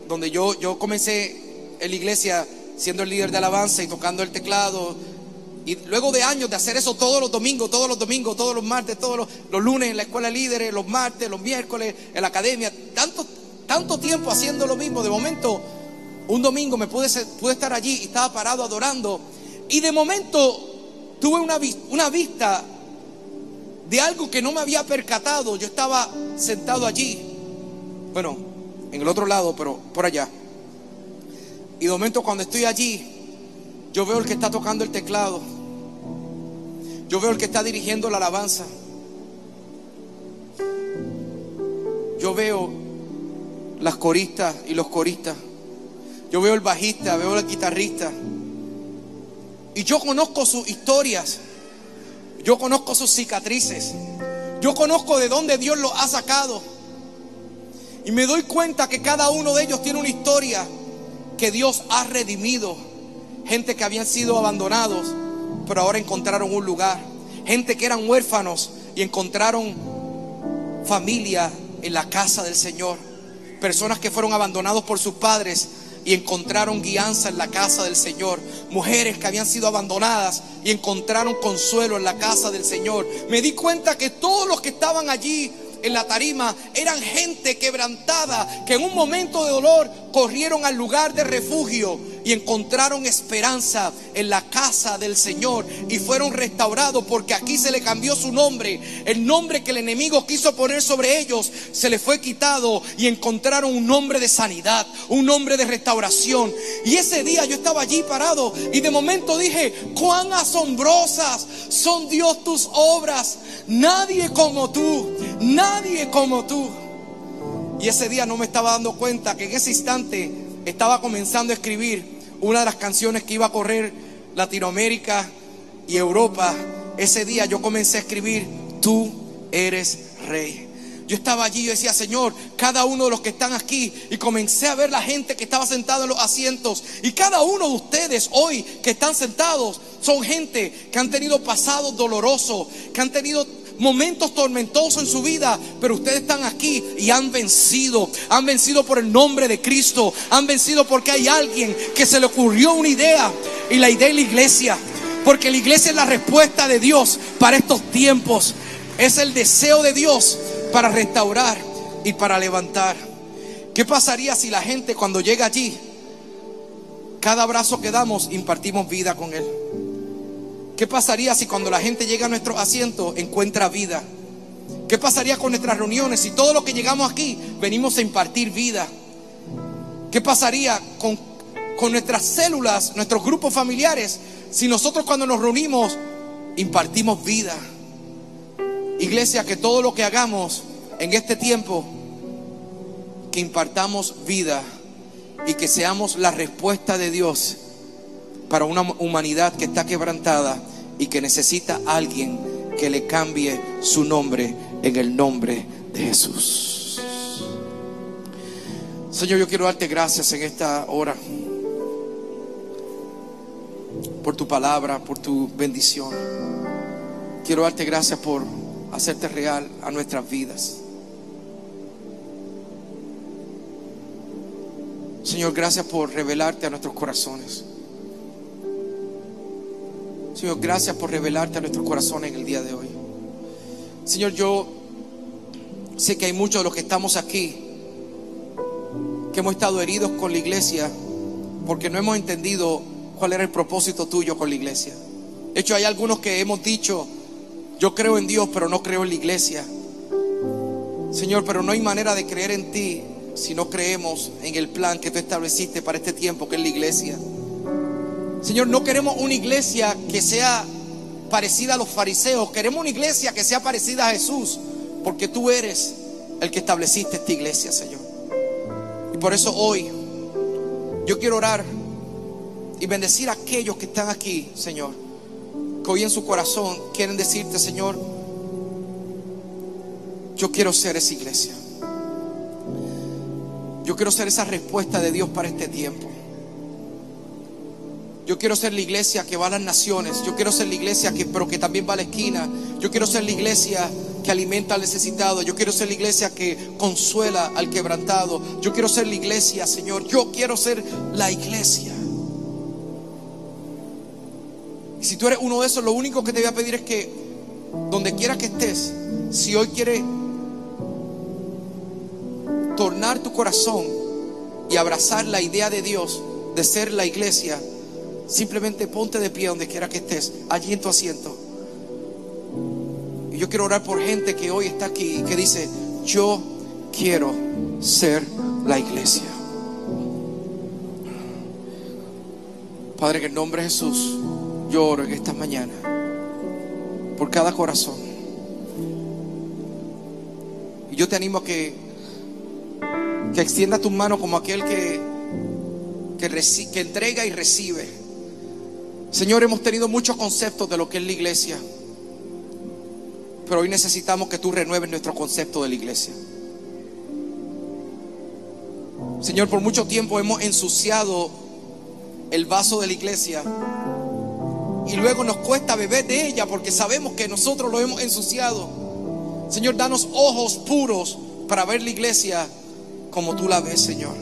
donde yo comencé en la iglesia siendo el líder de alabanza y tocando el teclado. Y luego de años de hacer eso todos los domingos, todos los martes, todos los lunes en la escuela de líderes, los martes, los miércoles en la academia, tanto tiempo haciendo lo mismo. De momento, un domingo pude estar allí y estaba parado adorando. Y de momento tuve una vista de algo que no me había percatado. Yo estaba sentado allí, bueno, en el otro lado, pero por allá. Y de momento cuando estoy allí, yo veo el que está tocando el teclado, yo veo el que está dirigiendo la alabanza, yo veo las coristas y los coristas, yo veo el bajista, veo el guitarrista. Y yo conozco sus historias, yo conozco sus cicatrices, yo conozco de dónde Dios los ha sacado. Y me doy cuenta que cada uno de ellos tiene una historia que Dios ha redimido. Gente que habían sido abandonados, pero ahora encontraron un lugar. Gente que eran huérfanos y encontraron familia en la casa del Señor. Personas que fueron abandonados por sus padres y encontraron guianza en la casa del Señor. Mujeres que habían sido abandonadas y encontraron consuelo en la casa del Señor. Me di cuenta que todos los que estaban allí en la tarima eran gente quebrantada, que en un momento de dolor corrieron al lugar de refugio y encontraron esperanza en la casa del Señor y fueron restaurados, porque aquí se le cambió su nombre. El nombre que el enemigo quiso poner sobre ellos se le fue quitado y encontraron un nombre de sanidad, un nombre de restauración. Y ese día yo estaba allí parado y de momento dije: cuán asombrosas son, Dios, tus obras. Nadie como tú, nadie como tú. Y ese día no me estaba dando cuenta que en ese instante estaba comenzando a escribir una de las canciones que iba a correr Latinoamérica y Europa. Ese día yo comencé a escribir: tú eres rey. Yo estaba allí, yo decía: Señor, cada uno de los que están aquí. Y comencé a ver la gente que estaba sentada en los asientos. Y cada uno de ustedes hoy que están sentados son gente que han tenido pasados dolorosos, que han tenido momentos tormentosos en su vida, pero ustedes están aquí y han vencido por el nombre de Cristo. Han vencido porque hay alguien que se le ocurrió una idea, y la idea es la iglesia, porque la iglesia es la respuesta de Dios para estos tiempos. Es el deseo de Dios para restaurar y para levantar. ¿Qué pasaría si la gente, cuando llega allí, cada abrazo que damos impartimos vida con él? ¿Qué pasaría si cuando la gente llega a nuestros asientos encuentra vida? ¿Qué pasaría con nuestras reuniones si todo lo que llegamos aquí venimos a impartir vida? ¿Qué pasaría con nuestras células, nuestros grupos familiares, si nosotros cuando nos reunimos impartimos vida? Iglesia, que todo lo que hagamos en este tiempo, que impartamos vida y que seamos la respuesta de Dios para una humanidad que está quebrantada y que necesita a alguien que le cambie su nombre en el nombre de Jesús. Señor, yo quiero darte gracias en esta hora por tu palabra, por tu bendición. Quiero darte gracias por hacerte real a nuestras vidas. Señor, gracias por revelarte a nuestros corazones. Señor, gracias por revelarte a nuestros corazones en el día de hoy. Señor, yo sé que hay muchos de los que estamos aquí que hemos estado heridos con la iglesia porque no hemos entendido cuál era el propósito tuyo con la iglesia. De hecho, hay algunos que hemos dicho: yo creo en Dios, pero no creo en la iglesia. Señor, pero no hay manera de creer en ti si no creemos en el plan que tú estableciste para este tiempo, que es la iglesia. Señor, no queremos una iglesia que sea parecida a los fariseos. Queremos una iglesia que sea parecida a Jesús, porque tú eres el que estableciste esta iglesia, Señor. Y por eso hoy yo quiero orar y bendecir a aquellos que están aquí, Señor, que hoy en su corazón quieren decirte: Señor, yo quiero ser esa iglesia. Yo quiero ser esa respuesta de Dios para este tiempo. Yo quiero ser la iglesia que va a las naciones. Yo quiero ser la iglesia pero que también va a la esquina. Yo quiero ser la iglesia que alimenta al necesitado. Yo quiero ser la iglesia que consuela al quebrantado. Yo quiero ser la iglesia, Señor. Yo quiero ser la iglesia. Y si tú eres uno de esos, lo único que te voy a pedir es que donde quiera que estés, si hoy quieres tornar tu corazón y abrazar la idea de Dios de ser la iglesia, simplemente ponte de pie donde quiera que estés, allí en tu asiento. Y yo quiero orar por gente que hoy está aquí y que dice: yo quiero ser la iglesia. Padre, en el nombre de Jesús, yo oro en esta mañana por cada corazón. Y yo te animo a que extienda tus manos como aquel que entrega y recibe. Señor, hemos tenido muchos conceptos de lo que es la iglesia, pero hoy necesitamos que tú renueves nuestro concepto de la iglesia. Señor, por mucho tiempo hemos ensuciado el vaso de la iglesia y luego nos cuesta beber de ella porque sabemos que nosotros lo hemos ensuciado. Señor, danos ojos puros para ver la iglesia como tú la ves, Señor.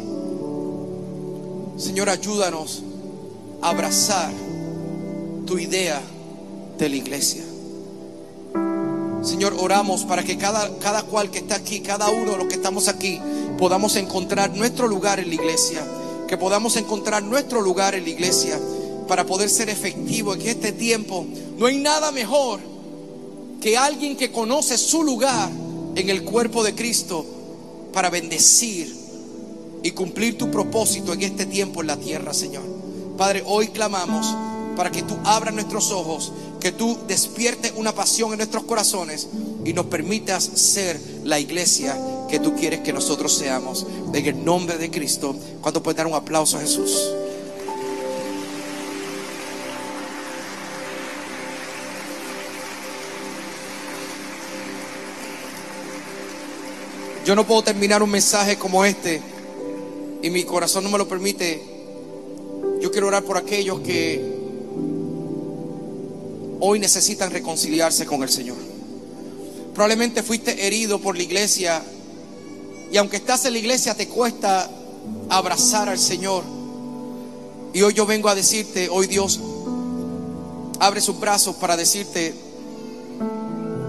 Señor, ayúdanos a abrazar tu idea de la iglesia. Señor, oramos para que cada cual que está aquí, cada uno de los que estamos aquí, podamos encontrar nuestro lugar en la iglesia. Que podamos encontrar nuestro lugar en la iglesia para poder ser efectivos en este tiempo. No hay nada mejor que alguien que conoce su lugar en el cuerpo de Cristo para bendecir y cumplir tu propósito en este tiempo en la tierra, Señor. Padre, hoy clamamos para que tú abras nuestros ojos, que tú despiertes una pasión en nuestros corazones y nos permitas ser la iglesia que tú quieres que nosotros seamos. En el nombre de Cristo. ¿Cuánto puede dar un aplauso a Jesús? Yo no puedo terminar un mensaje como este y mi corazón no me lo permite. Yo quiero orar por aquellos que hoy necesitan reconciliarse con el Señor. Probablemente fuiste herido por la iglesia y aunque estás en la iglesia te cuesta abrazar al Señor. Y hoy yo vengo a decirte, hoy Dios abre sus brazos para decirte: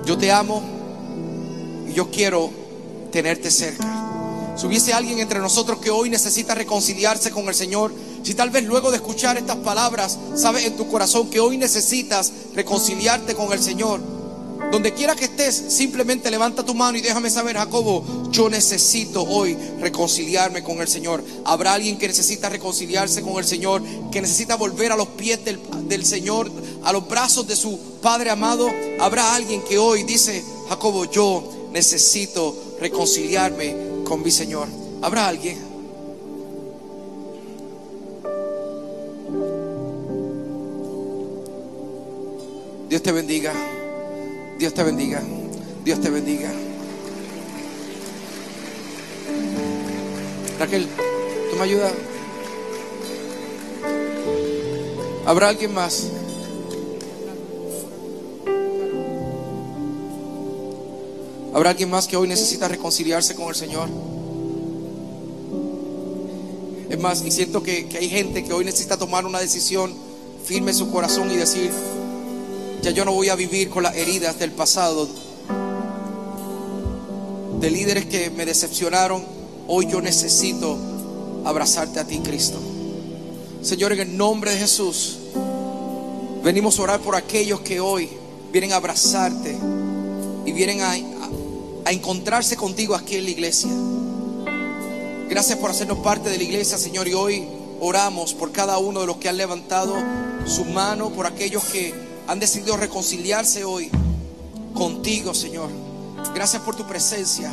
yo te amo y yo quiero tenerte cerca. Si hubiese alguien entre nosotros que hoy necesita reconciliarse con el Señor, si tal vez luego de escuchar estas palabras sabes en tu corazón que hoy necesitas reconciliarte con el Señor, donde quiera que estés, simplemente levanta tu mano y déjame saber: Jacobo, yo necesito hoy reconciliarme con el Señor. Habrá alguien que necesita reconciliarse con el Señor, que necesita volver a los pies del Señor, a los brazos de su Padre amado. Habrá alguien que hoy dice: Jacobo, yo necesito reconciliarme con mi Señor. ¿Habrá alguien? Dios te bendiga. Dios te bendiga. Dios te bendiga. Raquel, ¿tú me ayudas? ¿Habrá alguien más? ¿Habrá alguien más que hoy necesita reconciliarse con el Señor? Es más, y siento que hay gente que hoy necesita tomar una decisión firme en su corazón y decir: ya yo no voy a vivir con las heridas del pasado, de líderes que me decepcionaron. Hoy yo necesito abrazarte a ti, Cristo. Señor, en el nombre de Jesús, venimos a orar por aquellos que hoy vienen a abrazarte y vienen a encontrarse contigo aquí en la iglesia. Gracias por hacernos parte de la iglesia, Señor. Y hoy oramos por cada uno de los que han levantado su mano, por aquellos que han decidido reconciliarse hoy contigo, Señor. Gracias por tu presencia.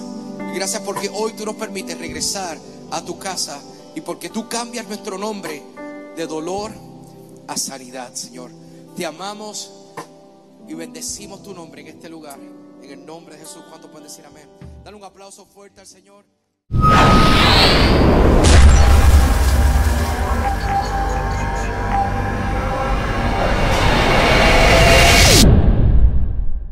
Y gracias porque hoy tú nos permites regresar a tu casa. Y porque tú cambias nuestro nombre de dolor a sanidad, Señor. Te amamos y bendecimos tu nombre en este lugar. En el nombre de Jesús. ¿Cuántos pueden decir amén? Dale un aplauso fuerte al Señor.